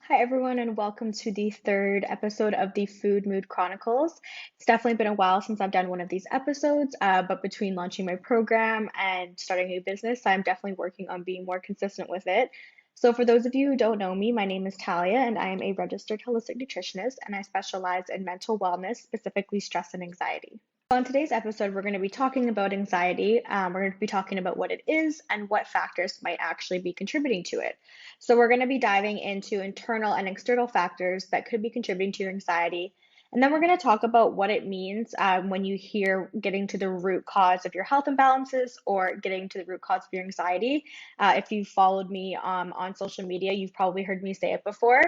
Hi, everyone, and welcome to the third episode of the Food-Mood Chronicles. It's definitely been a while since I've done one of these episodes, but between launching my program and starting a new business, I'm definitely working on being more consistent with it. So, for those of you who don't know me, my name is Talia, and I am a registered holistic nutritionist, and I specialize in mental wellness, specifically stress and anxiety. On today's episode, we're going to be talking about anxiety. We're going to be talking about what it is and what factors might actually be contributing to it. So, we're going to be diving into internal and external factors that could be contributing to your anxiety. And then we're going to talk about what it means when you hear getting to the root cause of your health imbalances or getting to the root cause of your anxiety. If you've followed me on social media, you've probably heard me say it before.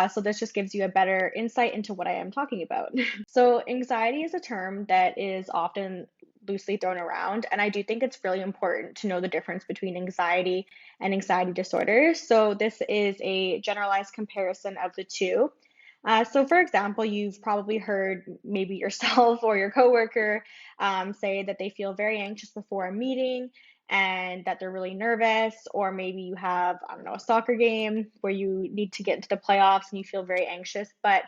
So, this just gives you a better insight into what I am talking about. So, anxiety is a term that is often loosely thrown around, and I do think it's really important to know the difference between anxiety and anxiety disorders. So, this is a generalized comparison of the two. So, for example, you've probably heard maybe yourself or your coworker say that they feel very anxious before a meeting and that they're really nervous, or maybe you have, I don't know, a soccer game where you need to get into the playoffs and you feel very anxious, but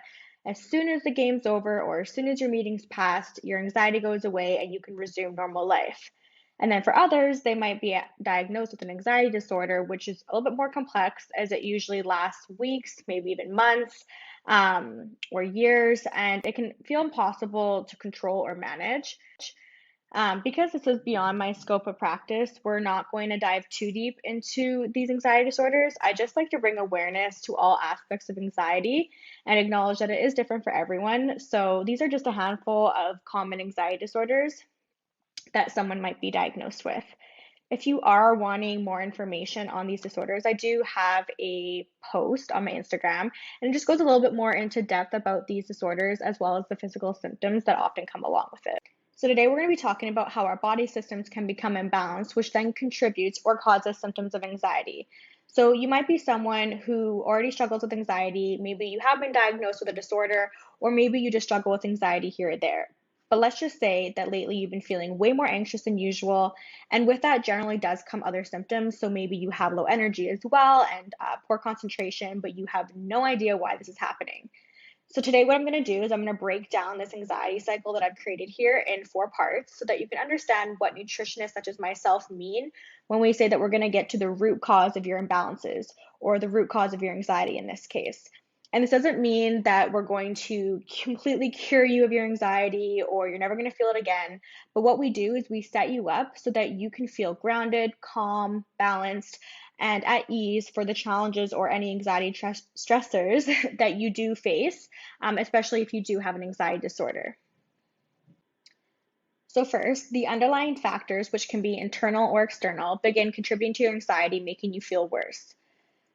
as soon as the game's over or as soon as your meeting's passed, your anxiety goes away and you can resume normal life. And then for others, they might be diagnosed with an anxiety disorder, which is a little bit more complex as it usually lasts weeks, maybe even months, or years, and it can feel impossible to control or manage. Because this is beyond my scope of practice, we're not going to dive too deep into these anxiety disorders. I just like to bring awareness to all aspects of anxiety and acknowledge that it is different for everyone. So, these are just a handful of common anxiety disorders that someone might be diagnosed with. If you are wanting more information on these disorders, I do have a post on my Instagram, and it just goes a little bit more into depth about these disorders as well as the physical symptoms that often come along with it. So, today we're going to be talking about how our body systems can become imbalanced, which then contributes or causes symptoms of anxiety. So, you might be someone who already struggles with anxiety. Maybe you have been diagnosed with a disorder, or maybe you just struggle with anxiety here or there. But let's just say that lately you've been feeling way more anxious than usual, and with that generally does come other symptoms. So maybe you have low energy as well and poor concentration, but you have no idea why this is happening. So today what I'm going to do is I'm going to break down this anxiety cycle that I've created here in 4 parts so that you can understand what nutritionists such as myself mean when we say that we're going to get to the root cause of your imbalances or the root cause of your anxiety in this case. And this doesn't mean that we're going to completely cure you of your anxiety or you're never going to feel it again. But what we do is we set you up so that you can feel grounded, calm, balanced, and at ease for the challenges or any anxiety stressors that you do face, especially if you do have an anxiety disorder. So, first, the underlying factors, which can be internal or external, begin contributing to your anxiety, making you feel worse.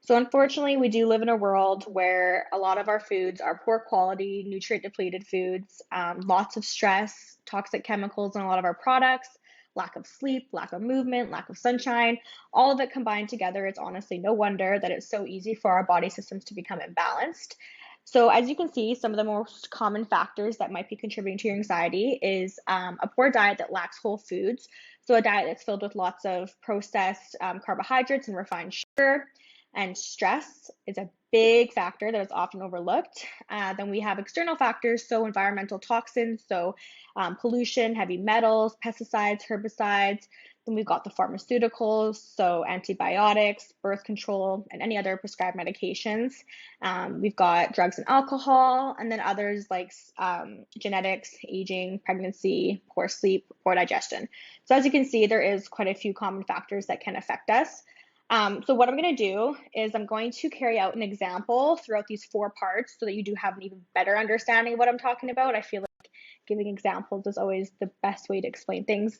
So, unfortunately, we do live in a world where a lot of our foods are poor quality, nutrient depleted foods, lots of stress, toxic chemicals in a lot of our products, lack of sleep, lack of movement, lack of sunshine. All of it combined together, it's honestly no wonder that it's so easy for our body systems to become imbalanced. So, as you can see, some of the most common factors that might be contributing to your anxiety is a poor diet that lacks whole foods. So, a diet that's filled with lots of processed carbohydrates and refined sugar, and stress is a big factor that is often overlooked. Then we have external factors, so environmental toxins, so pollution, heavy metals, pesticides, herbicides. Then we've got the pharmaceuticals, so antibiotics, birth control, and any other prescribed medications. We've got drugs and alcohol, and then others like genetics, aging, pregnancy, poor sleep, poor digestion. So as you can see, there is quite a few common factors that can affect us. So what I'm going to do is I'm going to carry out an example throughout these 4 parts so that you do have an even better understanding of what I'm talking about. I feel like giving examples is always the best way to explain things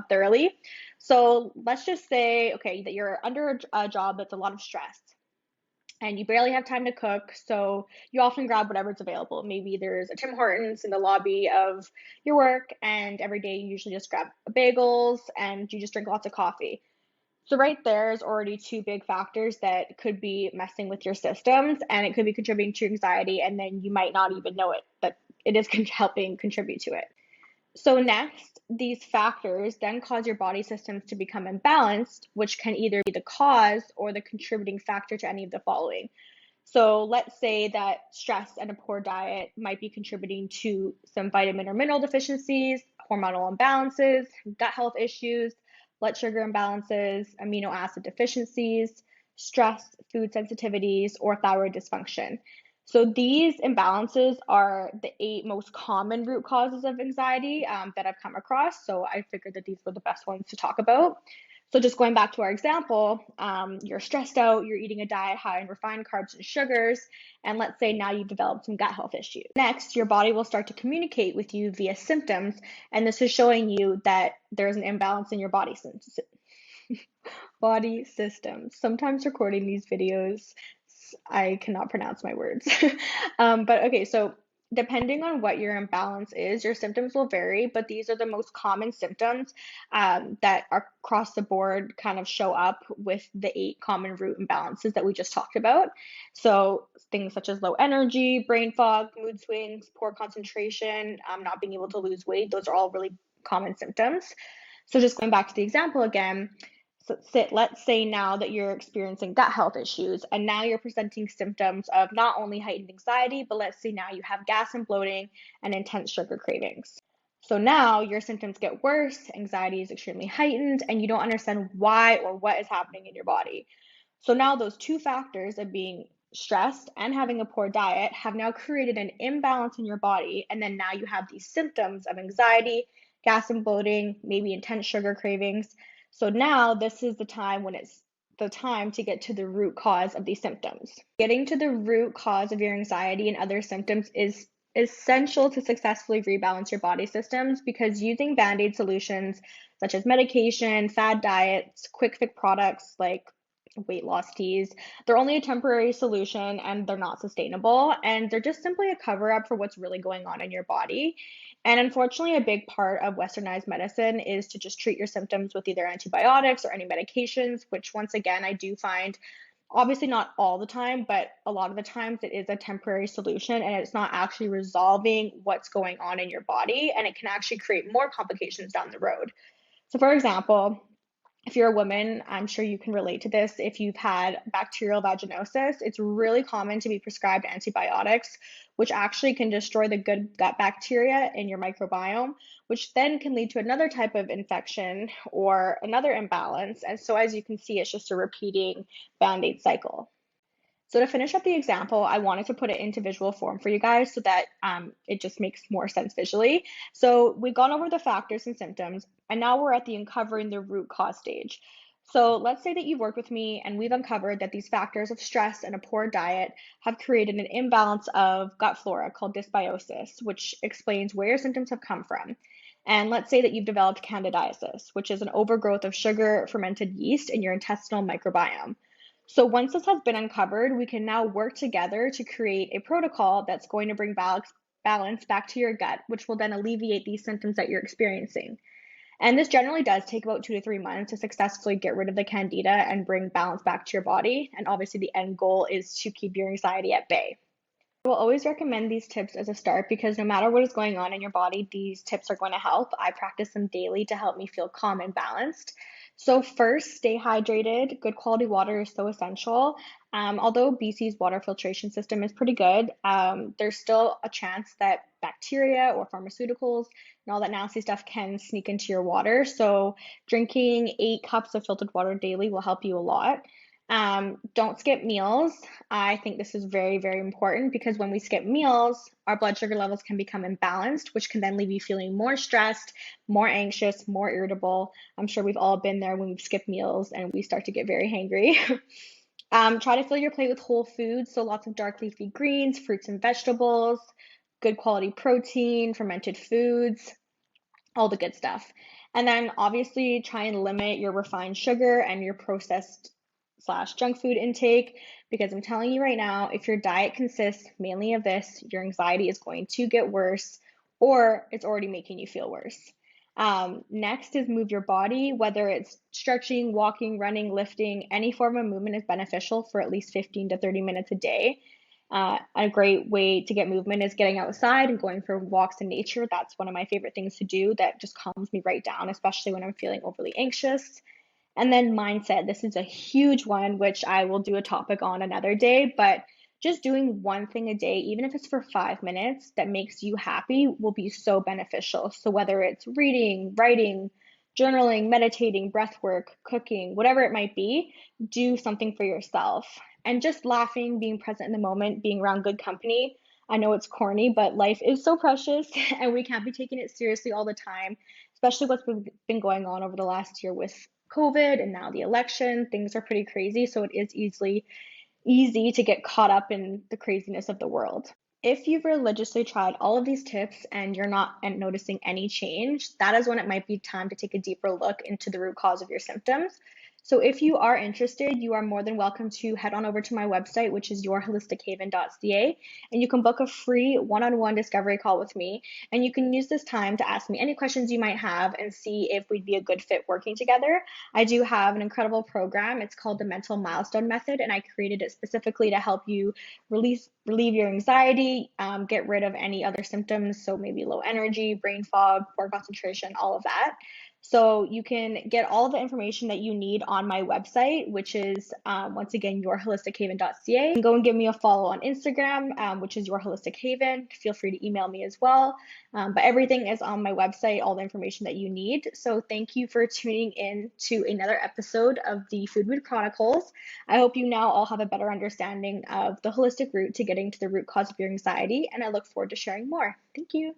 thoroughly. So let's just say, okay, that you're under a job that's a lot of stress and you barely have time to cook, so you often grab whatever's available. Maybe there's a Tim Hortons in the lobby of your work, and every day you usually just grab bagels and you just drink lots of coffee. So right there is already 2 big factors that could be messing with your systems, and it could be contributing to anxiety, and then you might not even know it, that it is helping contribute to it. So next, these factors then cause your body systems to become imbalanced, which can either be the cause or the contributing factor to any of the following. So let's say that stress and a poor diet might be contributing to some vitamin or mineral deficiencies, hormonal imbalances, gut health issues, blood sugar imbalances, amino acid deficiencies, stress, food sensitivities, or thyroid dysfunction. So these imbalances are the 8 most common root causes of anxiety that I've come across. So I figured that these were the best ones to talk about. So just going back to our example, you're stressed out, you're eating a diet high in refined carbs and sugars, and let's say now you've developed some gut health issues. Next, your body will start to communicate with you via symptoms, and this is showing you that there's an imbalance in your body systems. Sometimes recording these videos, I cannot pronounce my words. But okay, so depending on what your imbalance is, your symptoms will vary, but these are the most common symptoms that are across the board kind of show up with the 8 common root imbalances that we just talked about. So things such as low energy, brain fog, mood swings, poor concentration, not being able to lose weight, those are all really common symptoms. So just going back to the example again, so let's say now that you're experiencing gut health issues and now you're presenting symptoms of not only heightened anxiety, but let's say now you have gas and bloating and intense sugar cravings. So now your symptoms get worse, anxiety is extremely heightened, and you don't understand why or what is happening in your body. So now those 2 factors of being stressed and having a poor diet have now created an imbalance in your body. And then now you have these symptoms of anxiety, gas and bloating, maybe intense sugar cravings. So now this is the time when it's the time to get to the root cause of these symptoms. Getting to the root cause of your anxiety and other symptoms is essential to successfully rebalance your body systems, because using band-aid solutions such as medication, fad diets, quick fix products like weight loss teas, they're only a temporary solution and they're not sustainable. And they're just simply a cover up for what's really going on in your body. And unfortunately, a big part of westernized medicine is to just treat your symptoms with either antibiotics or any medications, which once again, I do find obviously not all the time, but a lot of the times it is a temporary solution and it's not actually resolving what's going on in your body. And it can actually create more complications down the road. So, for example, if you're a woman, I'm sure you can relate to this. If you've had bacterial vaginosis, it's really common to be prescribed antibiotics, which actually can destroy the good gut bacteria in your microbiome, which then can lead to another type of infection or another imbalance. And so, as you can see, it's just a repeating band-aid cycle. So to finish up the example, I wanted to put it into visual form for you guys so that it just makes more sense visually. So we've gone over the factors and symptoms, and now we're at the uncovering the root cause stage. So let's say that you've worked with me and we've uncovered that these factors of stress and a poor diet have created an imbalance of gut flora called dysbiosis, which explains where your symptoms have come from. And let's say that you've developed candidiasis, which is an overgrowth of sugar fermented yeast in your intestinal microbiome. So once this has been uncovered, we can now work together to create a protocol that's going to bring balance back to your gut, which will then alleviate these symptoms that you're experiencing. And this generally does take about 2 to 3 months to successfully get rid of the candida and bring balance back to your body. And obviously, the end goal is to keep your anxiety at bay. I will always recommend these tips as a start because no matter what is going on in your body, these tips are going to help. I practice them daily to help me feel calm and balanced. So, first, stay hydrated. Good quality water is so essential. Although BC's water filtration system is pretty good, there's still a chance that bacteria or pharmaceuticals and all that nasty stuff can sneak into your water. So, drinking 8 cups of filtered water daily will help you a lot. Don't skip meals. I think this is very, very important because when we skip meals, our blood sugar levels can become imbalanced, which can then leave you feeling more stressed, more anxious, more irritable. I'm sure we've all been there when we've skipped meals and we start to get very hangry. Try to fill your plate with whole foods, so lots of dark leafy greens, fruits and vegetables, good quality protein, fermented foods, all the good stuff. And then obviously try and limit your refined sugar and your processed slash junk food intake, because I'm telling you right now, if your diet consists mainly of this, your anxiety is going to get worse or it's already making you feel worse. Next is move your body, whether it's stretching, walking, running, lifting, any form of movement is beneficial for at least 15 to 30 minutes a day. A great way to get movement is getting outside and going for walks in nature. That's one of my favorite things to do that just calms me right down, especially when I'm feeling overly anxious. And then mindset. This is a huge one, which I will do a topic on another day, but just doing one thing a day, even if it's for 5 minutes, that makes you happy will be so beneficial. So whether it's reading, writing, journaling, meditating, breath work, cooking, whatever it might be, do something for yourself. And just laughing, being present in the moment, being around good company. I know it's corny, but life is so precious and we can't be taking it seriously all the time, especially what's been going on over the last year with COVID and now the election. Things are pretty crazy, so it is easy to get caught up in the craziness of the world. If you've religiously tried all of these tips and you're not noticing any change, that is when it might be time to take a deeper look into the root cause of your symptoms. So if you are interested, you are more than welcome to head on over to my website, which is yourholistichaven.ca, and you can book a free one-on-one discovery call with me. And you can use this time to ask me any questions you might have and see if we'd be a good fit working together. I do have an incredible program. It's called the Mental Milestone Method, and I created it specifically to help you relieve your anxiety, get rid of any other symptoms, so maybe low energy, brain fog, poor concentration, all of that. So you can get all of the information that you need on my website, which is once again yourholistichaven.ca. And go and give me a follow on Instagram, which is yourholistichaven. Feel free to email me as well. But everything is on my website, all the information that you need. So thank you for tuning in to another episode of the Food-Mood Chronicles. I hope you now all have a better understanding of the holistic route to getting to the root cause of your anxiety, and I look forward to sharing more. Thank you.